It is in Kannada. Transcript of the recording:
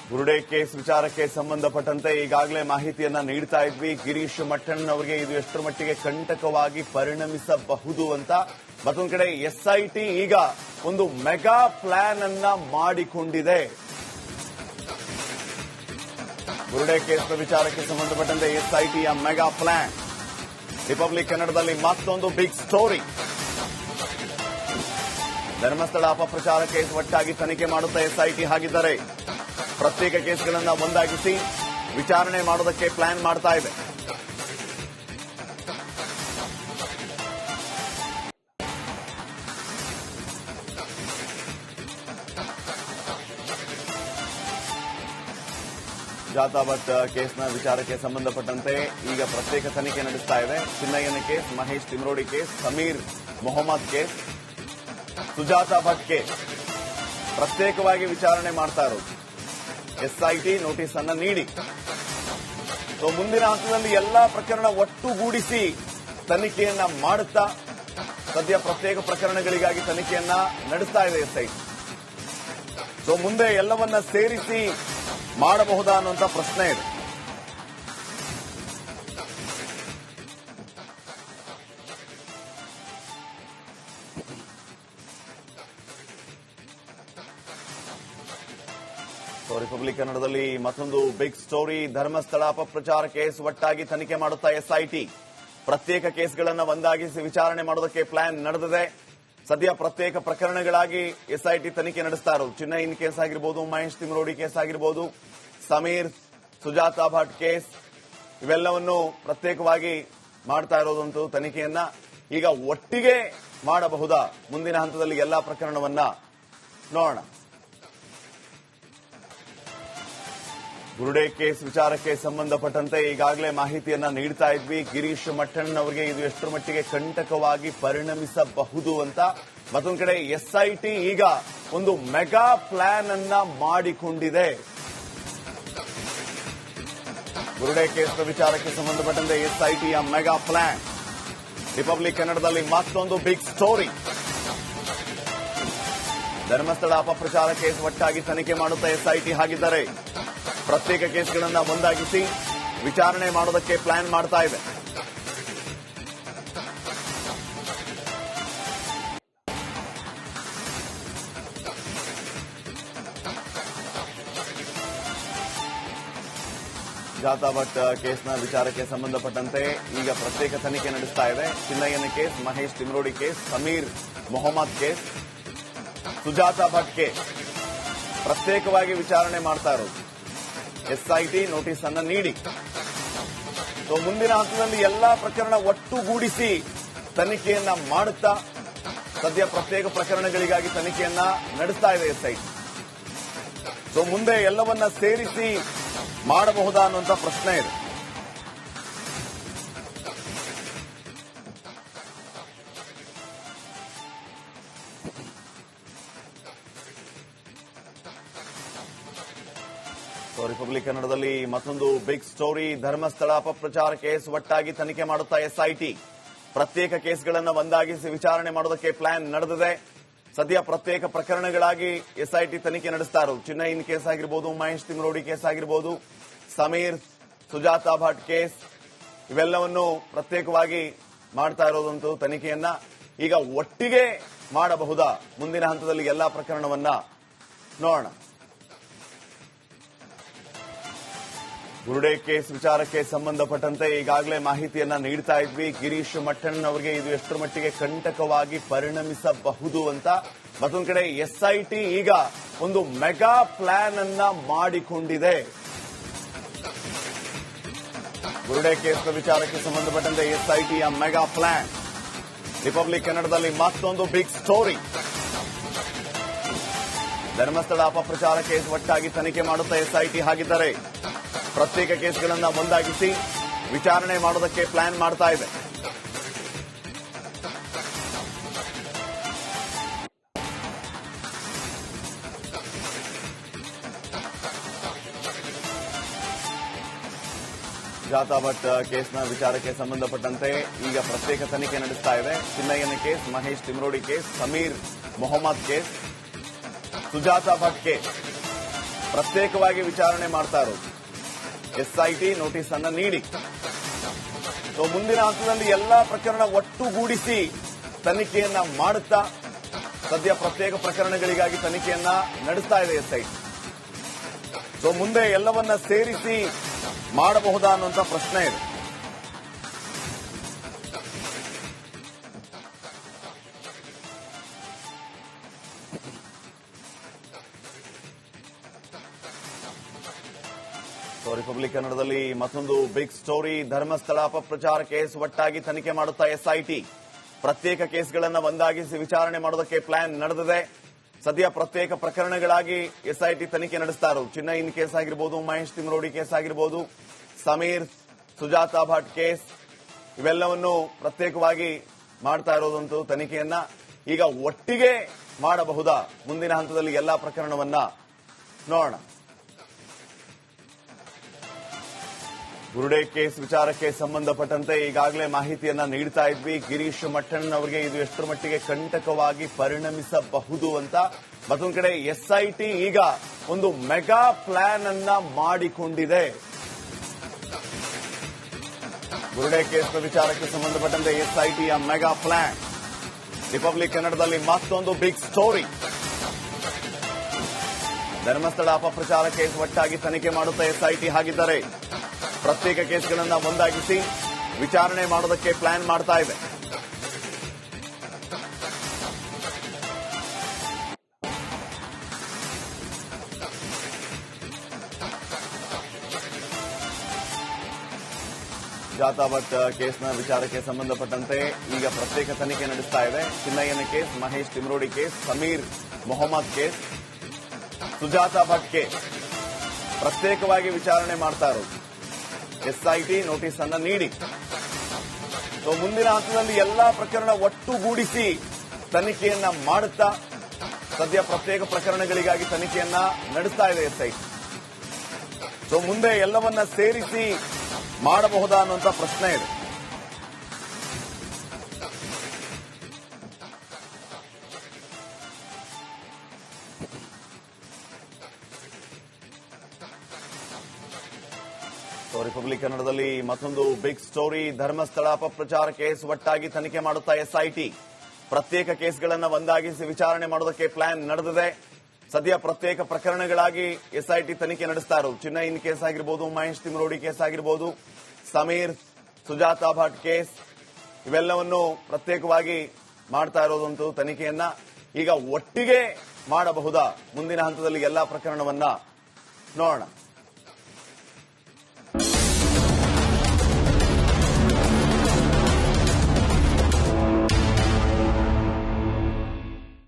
ಬುರುಡೆ ಕೇಸ್ ವಿಚಾರಕ್ಕೆ ಸಂಬಂಧಪಟ್ಟಂತೆ ಈಗಾಗಲೇ ಮಾಹಿತಿಯನ್ನ ನೀಡ್ತಾ ಇದ್ವಿ. ಗಿರೀಶ್ ಮಠಣ್ ಅವರಿಗೆ ಇದು ಎಷ್ಟರ ಮಟ್ಟಿಗೆ ಕಂಟಕವಾಗಿ ಪರಿಣಮಿಸಬಹುದು ಅಂತ. ಮತ್ತೊಂದು ಕಡೆ ಎಸ್ಐಟಿ ಈಗ ಒಂದು ಮೆಗಾ ಪ್ಲಾನ್ ಅನ್ನ ಮಾಡಿಕೊಂಡಿದೆ. ಬುರುಡೆ ಕೇಸ್ ವಿಚಾರಕ್ಕೆ ಸಂಬಂಧಪಟ್ಟಂತೆ ಎಸ್ಐಟಿಯ ಮೆಗಾ ಪ್ಲಾನ್. ರಿಪಬ್ಲಿಕ್ ಕನ್ನಡದಲ್ಲಿ ಮತ್ತೊಂದು ಬಿಗ್ ಸ್ಟೋರಿ. ಧರ್ಮಸ್ಥಳ ಅಪಪ್ರಚಾರ ಕೇಸ್ ಒಟ್ಟಾಗಿ ತನಿಖೆ ಮಾಡುತ್ತಾ ಎಸ್ಐಟಿ ಹಾಗಿದ್ದಾರೆ. ಪ್ರತ್ಯೇಕ ಕೇಸ್ಗಳನ್ನು ಒಂದಾಗಿಸಿ ವಿಚಾರಣೆ ಮಾಡೋದಕ್ಕೆ ಪ್ಲಾನ್ ಮಾಡ್ತಾ ಇದೆ. ಜಾತಾ ಭಟ್ ಕೇಸ್ನ ವಿಚಾರಕ್ಕೆ ಸಂಬಂಧಪಟ್ಟಂತೆ ಈಗ ಪ್ರತ್ಯೇಕ ತನಿಖೆ ನಡೆಸ್ತಾ ಇದೆ. ಚಿನ್ನಯ್ಯನ case, Mahesh Timarodi case, Sameer Mohammed case, Sujatha Bhat case ಪ್ರತ್ಯೇಕವಾಗಿ ವಿಚಾರಣೆ ಮಾಡ್ತಾ ಇರೋದು. ಎಸ್ಐಟಿ ನೋಟಿಸ್ ಅನ್ನು ನೀಡಿ ಮುಂದಿನ ಹಂತದಲ್ಲಿ ಎಲ್ಲಾ ಪ್ರಕರಣ ಒಟ್ಟುಗೂಡಿಸಿ ತನಿಖೆಯನ್ನ ಮಾಡುತ್ತಾ ಸದ್ಯ ಪ್ರತ್ಯೇಕ ಪ್ರಕರಣಗಳಿಗಾಗಿ ತನಿಖೆಯನ್ನ ನಡೆಸ್ತಾ ಇದೆ ಎಸ್ಐಟಿ. ಮುಂದೆ ಎಲ್ಲವನ್ನ ಸೇರಿಸಿ ಮಾಡಬಹುದಾ ಅನ್ನುವಂಥ ಪ್ರಶ್ನೆ ಇದೆ. ರಿಪಬ್ಲಿಕ್ ಕನ್ನಡದಲ್ಲಿ ಮತ್ತೊಂದು ಬಿಗ್ ಸ್ಟೋರಿ. ಧರ್ಮಸ್ಥಳ ಅಪಪ್ರಚಾರ ಕೇಸ್ ಒಟ್ಟಾಗಿ ತನಿಖೆ ಮಾಡುತ್ತಾ ಎಸ್ಐಟಿ. ಪ್ರತ್ಯೇಕ ಕೇಸ್ಗಳನ್ನು ಒಂದಾಗಿಸಿ ವಿಚಾರಣೆ ಮಾಡೋದಕ್ಕೆ ಪ್ಲಾನ್ ನಡೆದಿದೆ. ಸದ್ಯ ಪ್ರತ್ಯೇಕ ಪ್ರಕರಣಗಳಾಗಿ ಎಸ್ಐಟಿ ತನಿಖೆ ನಡೆಸ್ತಾ ಇರೋದು. ಚಿನ್ನಯ್ಯನ ಕೇಸ್ ಆಗಿರ್ಬೋದು, ಮಹೇಶ್ ತಿಮ್ರೋಡಿ ಕೇಸ್ ಆಗಿರ್ಬೋದು, ಸಮೀರ್ ಸುಜಾತಾ ಭಟ್ ಕೇಸ್ ಇವೆಲ್ಲವನ್ನು ಪ್ರತ್ಯೇಕವಾಗಿ ಮಾಡ್ತಾ ಇರೋದಂತೂ ತನಿಖೆಯನ್ನ ಈಗ ಒಟ್ಟಿಗೆ ಮಾಡಬಹುದಾ? ಮುಂದಿನ ಹಂತದಲ್ಲಿ ಎಲ್ಲಾ ಪ್ರಕರಣವನ್ನ ನೋಡೋಣ. ಬುರುಡೆ ಕೇಸ್ ವಿಚಾರಕ್ಕೆ ಸಂಬಂಧಪಟ್ಟಂತೆ ಈಗಾಗಲೇ ಮಾಹಿತಿಯನ್ನ ನೀಡ್ತಾ ಇದ್ವಿ. ಗಿರೀಶ್ ಮಠಣ್ ಅವರಿಗೆ ಇದು ಎಷ್ಟರ ಮಟ್ಟಿಗೆ ಕಂಟಕವಾಗಿ ಪರಿಣಮಿಸಬಹುದು ಅಂತ. ಮತ್ತೊಂದು ಕಡೆ ಎಸ್ಐಟಿ ಈಗ ಒಂದು ಮೆಗಾ ಪ್ಲಾನ್ ಅನ್ನ ಮಾಡಿಕೊಂಡಿದೆ. ಬುರುಡೆ ಕೇಸ್ ವಿಚಾರಕ್ಕೆ ಸಂಬಂಧಪಟ್ಟಂತೆ ಎಸ್ಐಟಿಯ ಮೆಗಾ ಪ್ಲಾನ್. ರಿಪಬ್ಲಿಕ್ ಕನ್ನಡದಲ್ಲಿ ಮತ್ತೊಂದು ಬಿಗ್ ಸ್ಟೋರಿ. ಧರ್ಮಸ್ಥಳ ಅಪಪ್ರಚಾರ ಕೇಸ್ ಒಟ್ಟಾಗಿ ತನಿಖೆ ಮಾಡುತ್ತಾ ಎಸ್ಐಟಿ ಹಾಗಿದ್ದಾರೆ. ಪ್ರತ್ಯೇಕ ಕೇಸ್ಗಳನ್ನು ಒಂದಾಗಿಸಿ ವಿಚಾರಣೆ ಮಾಡೋದಕ್ಕೆ ಪ್ಲಾನ್ ಮಾಡ್ತಾ ಇದೆ. ಜಾತಾ ಭಟ್ ಕೇಸ್ನ ವಿಚಾರಕ್ಕೆ ಸಂಬಂಧಪಟ್ಟಂತೆ ಈಗ ಪ್ರತ್ಯೇಕ ತನಿಖೆ ನಡೆಸ್ತಾ ಇದೆ. ಚಿನ್ನಯ್ಯನ case, Mahesh Timarodi case, Sameer Mohammed case, Sujatha Bhat case ಪ್ರತ್ಯೇಕವಾಗಿ ವಿಚಾರಣೆ ಮಾಡ್ತಾ ಇರೋದು. ಎಸ್ಐಟಿ ನೋಟಿಸ್ ಅನ್ನು ನೀಡಿ ಮುಂದಿನ ಹಂತದಲ್ಲಿ ಎಲ್ಲಾ ಪ್ರಕರಣ ಒಟ್ಟುಗೂಡಿಸಿ ತನಿಖೆಯನ್ನ ಮಾಡುತ್ತಾ ಸದ್ಯ ಪ್ರತ್ಯೇಕ ಪ್ರಕರಣಗಳಿಗಾಗಿ ತನಿಖೆಯನ್ನ ನಡೆಸ್ತಾ ಇದೆ ಎಸ್ಐಟಿ. ಮುಂದೆ ಎಲ್ಲವನ್ನ ಸೇರಿಸಿ ಮಾಡಬಹುದಾ ಅನ್ನುವಂಥ ಪ್ರಶ್ನೆ ಇದೆ. ರಿಪಬ್ಲಿಕ್ ಕನ್ನಡದಲ್ಲಿ ಮತ್ತೊಂದು ಬಿಗ್ ಸ್ಟೋರಿ. ಧರ್ಮಸ್ಥಳ ಅಪಪ್ರಚಾರ ಕೇಸ್ ಒಟ್ಟಾಗಿ ತನಿಖೆ ಮಾಡುತ್ತಾ ಎಸ್ಐಟಿ. ಪ್ರತ್ಯೇಕ ಕೇಸ್ಗಳನ್ನು ಒಂದಾಗಿಸಿ ವಿಚಾರಣೆ ಮಾಡೋದಕ್ಕೆ ಪ್ಲಾನ್ ನಡೆದಿದೆ. ಸದ್ಯ ಪ್ರತ್ಯೇಕ ಪ್ರಕರಣಗಳಾಗಿ ಎಸ್ಐಟಿ ತನಿಖೆ ನಡೆಸ್ತಾ ಇರೋದು. ಚಿನ್ನಯ್ಯನ ಕೇಸ್ ಆಗಿರ್ಬೋದು, ಮಹೇಶ್ ತಿಮ್ರೋಡಿ ಕೇಸ್ ಆಗಿರ್ಬೋದು, ಸಮೀರ್ ಸುಜಾತಾ ಭಟ್ ಕೇಸ್ ಇವೆಲ್ಲವನ್ನು ಪ್ರತ್ಯೇಕವಾಗಿ ಮಾಡ್ತಾ ಇರೋದಂತೂ ತನಿಖೆಯನ್ನ ಈಗ ಒಟ್ಟಿಗೆ ಮಾಡಬಹುದಾ? ಮುಂದಿನ ಹಂತದಲ್ಲಿ ಎಲ್ಲಾ ಪ್ರಕರಣವನ್ನ ನೋಡೋಣ. ಬುರುಡೆ ಕೇಸ್ ವಿಚಾರಕ್ಕೆ ಸಂಬಂಧಪಟ್ಟಂತೆ ಈಗಾಗಲೇ ಮಾಹಿತಿಯನ್ನ ನೀಡ್ತಾ ಇದ್ವಿ. ಗಿರೀಶ್ ಮಠಣ್ ಅವರಿಗೆ ಇದು ಎಷ್ಟರ ಮಟ್ಟಿಗೆ ಕಂಟಕವಾಗಿ ಪರಿಣಮಿಸಬಹುದು ಅಂತ. ಮತ್ತೊಂದು ಕಡೆ ಎಸ್ಐಟಿ ಈಗ ಒಂದು ಮೆಗಾ ಪ್ಲಾನ್ ಅನ್ನ ಮಾಡಿಕೊಂಡಿದೆ. ಬುರುಡೆ ಕೇಸ್ ವಿಚಾರಕ್ಕೆ ಸಂಬಂಧಪಟ್ಟಂತೆ ಎಸ್ಐಟಿಯ ಮೆಗಾ ಪ್ಲಾನ್. ರಿಪಬ್ಲಿಕ್ ಕನ್ನಡದಲ್ಲಿ ಮತ್ತೊಂದು ಬಿಗ್ ಸ್ಟೋರಿ. ಧರ್ಮಸ್ಥಳ ಅಪಪ್ರಚಾರ ಕೇಸ್ ಒಟ್ಟಾಗಿ ತನಿಖೆ ಮಾಡುತ್ತಾ ಎಸ್ಐಟಿ ಹಾಗಿದ್ದಾರೆ. ಪ್ರತ್ಯೇಕ ಕೇಸ್ಗಳನ್ನು ಒಂದಾಗಿಸಿ ವಿಚಾರಣೆ ಮಾಡೋದಕ್ಕೆ ಪ್ಲಾನ್ ಮಾಡ್ತಾ ಇದೆ. ಜಾತಾ ಭಟ್ ಕೇಸ್ನ ವಿಚಾರಕ್ಕೆ ಸಂಬಂಧಪಟ್ಟಂತೆ ಈಗ ಪ್ರತ್ಯೇಕ ತನಿಖೆ ನಡೆಸ್ತಾ ಇದೆ. ಚಿನ್ನಯ್ಯನ case, Mahesh Timarodi case, Sameer Mohammed case, Sujatha Bhat case ಪ್ರತ್ಯೇಕವಾಗಿ ವಿಚಾರಣೆ ಮಾಡ್ತಾ ಇರೋದು. ಎಸ್ಐಟಿ ನೋಟಿಸ್ ಅನ್ನ ನೀಡಿ ಮುಂದಿನ ಹಂತದಲ್ಲಿ ಎಲ್ಲಾ ಪ್ರಕರಣ ಒಟ್ಟುಗೂಡಿಸಿ ತನಿಖೆಯನ್ನ ಮಾಡುತ್ತಾ ಸದ್ಯ ಪ್ರತ್ಯೇಕ ಪ್ರಕರಣಗಳಿಗಾಗಿ ತನಿಖೆಯನ್ನ ನಡೆಸ್ತಾ ಇದೆ ಎಸ್ಐಟಿ. ಮುಂದೆ ಎಲ್ಲವನ್ನ ಸೇರಿಸಿ ಮಾಡಬಹುದಾ ಅನ್ನುವಂಥ ಪ್ರಶ್ನೆ ಇದೆ. ರಿಪಬ್ಲಿಕ್ ಕನ್ನಡದಲ್ಲಿ ಮತ್ತೊಂದು ಬಿಗ್ ಸ್ಟೋರಿ. ಧರ್ಮಸ್ಥಳ ಅಪಪ್ರಚಾರ ಕೇಸ್ ಒಟ್ಟಾಗಿ ತನಿಖೆ ಮಾಡುತ್ತಾ ಎಸ್ಐಟಿ. ಪ್ರತ್ಯೇಕ ಕೇಸ್ಗಳನ್ನು ಒಂದಾಗಿಸಿ ವಿಚಾರಣೆ ಮಾಡೋದಕ್ಕೆ ಪ್ಲಾನ್ ನಡೆದಿದೆ. ಸದ್ಯ ಪ್ರತ್ಯೇಕ ಪ್ರಕರಣಗಳಾಗಿ ಎಸ್ಐಟಿ ತನಿಖೆ ನಡೆಸ್ತಾ ಇರೋದು. ಚಿನ್ನೈನ್ ಕೇಸ್ ಆಗಿರ್ಬೋದು, ಮಹೇಶ್ ತಿಮ್ರೋಡಿ ಕೇಸ್ ಆಗಿರ್ಬೋದು, ಸಮೀರ್ ಸುಜಾತಾ ಭಟ್ ಕೇಸ್, ಇವೆಲ್ಲವನ್ನು ಪ್ರತ್ಯೇಕವಾಗಿ ಮಾಡ್ತಾ ಇರೋದಂತೂ ತನಿಖೆಯನ್ನ ಈಗ ಒಟ್ಟಿಗೆ ಮಾಡಬಹುದಾ? ಮುಂದಿನ ಹಂತದಲ್ಲಿ ಎಲ್ಲಾ ಪ್ರಕರಣವನ್ನ ನೋಡೋಣ. ಬುರುಡೆ ಕೇಸ್ ವಿಚಾರಕ್ಕೆ ಸಂಬಂಧಪಟ್ಟಂತೆ ಈಗಾಗಲೇ ಮಾಹಿತಿಯನ್ನ ನೀಡ್ತಾ ಇದ್ವಿ. ಗಿರೀಶ್ ಮಟ್ಟಣ್ ಅವರಿಗೆ ಇದು ಎಷ್ಟರ ಮಟ್ಟಿಗೆ ಕಂಟಕವಾಗಿ ಪರಿಣಮಿಸಬಹುದು ಅಂತ. ಮತ್ತೊಂದು ಕಡೆ ಎಸ್ಐಟಿ ಈಗ ಒಂದು ಮೆಗಾ ಪ್ಲಾನ್ ಅನ್ನ ಮಾಡಿಕೊಂಡಿದೆ. ಬುರುಡೆ ಕೇಸ್ನ ವಿಚಾರಕ್ಕೆ ಸಂಬಂಧಪಟ್ಟಂತೆ ಎಸ್ಐಟಿಯ ಮೆಗಾ ಪ್ಲಾನ್. ರಿಪಬ್ಲಿಕ್ ಕನ್ನಡದಲ್ಲಿ ಮತ್ತೊಂದು ಬಿಗ್ ಸ್ಟೋರಿ. ಧರ್ಮಸ್ಥಳ ಅಪಪ್ರಚಾರ ಕೇಸ್ ಒಟ್ಟಾಗಿ ತನಿಖೆ ಮಾಡುತ್ತಾ ಎಸ್ಐಟಿ ಹಾಗಿದ್ದಾರೆ. ಪ್ರತ್ಯೇಕ ಕೇಸ್ಗಳನ್ನು ಒಂದಾಗಿಸಿ ವಿಚಾರಣೆ ಮಾಡೋದಕ್ಕೆ ಪ್ಲಾನ್ ಮಾಡ್ತಾ ಇದೆ. ಸುಜಾತಾ ಭಟ್ ಕೇಸ್ನ ವಿಚಾರಕ್ಕೆ ಸಂಬಂಧಪಟ್ಟಂತೆ ಈಗ ಪ್ರತ್ಯೇಕ ತನಿಖೆ ನಡೆಸ್ತಾ ಇದೆ. ಚಿನ್ನಯ್ಯನ case, Mahesh Timarodi case, Sameer Mohammed case, Sujatha Bhat case ಪ್ರತ್ಯೇಕವಾಗಿ ವಿಚಾರಣೆ ಮಾಡ್ತಾ ಇರೋದು. ಎಸ್ಐಟಿ ನೋಟಿಸ್ ಅನ್ನ ನೀಡಿ ಮುಂದಿನ ಹಂತದಲ್ಲಿ ಎಲ್ಲಾ ಪ್ರಕರಣ ಒಟ್ಟುಗೂಡಿಸಿ ತನಿಖೆಯನ್ನ ಮಾಡುತ್ತಾ ಸದ್ಯ ಪ್ರತ್ಯೇಕ ಪ್ರಕರಣಗಳಿಗಾಗಿ ತನಿಖೆಯನ್ನ ನಡೆಸ್ತಾ ಇದೆ ಎಸ್ಐಟಿ. ಮುಂದೆ ಎಲ್ಲವನ್ನ ಸೇರಿಸಿ ಮಾಡಬಹುದಾ ಅನ್ನುವಂಥ ಪ್ರಶ್ನೆ ಇದೆ. ರಿಪಬ್ಲಿಕ್ ಕನ್ನಡದಲ್ಲಿ ಮತ್ತೊಂದು ಬಿಗ್ ಸ್ಟೋರಿ. ಧರ್ಮಸ್ಥಳ ಅಪಪ್ರಚಾರ ಕೇಸ್ ಒಟ್ಟಾಗಿ ತನಿಖೆ ಮಾಡುತ್ತಾ ಎಸ್ಐಟಿ. ಪ್ರತ್ಯೇಕ ಕೇಸ್ಗಳನ್ನು ಒಂದಾಗಿಸಿ ವಿಚಾರಣೆ ಮಾಡೋದಕ್ಕೆ ಪ್ಲಾನ್ ನಡೆದಿದೆ. ಸದ್ಯ ಪ್ರತ್ಯೇಕ ಪ್ರಕರಣಗಳಾಗಿ ಎಸ್ಐಟಿ ತನಿಖೆ ನಡೆಸ್ತಾ ಇರೋದು. ಚಿನ್ನೈನ್ ಕೇಸ್ ಆಗಿರ್ಬೋದು, ಮಹೇಶ್ ತಿಮ್ರೋಡಿ ಕೇಸ್ ಆಗಿರ್ಬೋದು, ಸಮೀರ್ ಸುಜಾತಾ ಭಟ್ ಕೇಸ್, ಇವೆಲ್ಲವನ್ನು ಪ್ರತ್ಯೇಕವಾಗಿ ಮಾಡ್ತಾ ಇರೋದಂತೂ ತನಿಖೆಯನ್ನ ಈಗ ಒಟ್ಟಿಗೆ ಮಾಡಬಹುದಾ? ಮುಂದಿನ ಹಂತದಲ್ಲಿ ಎಲ್ಲಾ ಪ್ರಕರಣವನ್ನ ನೋಡೋಣ.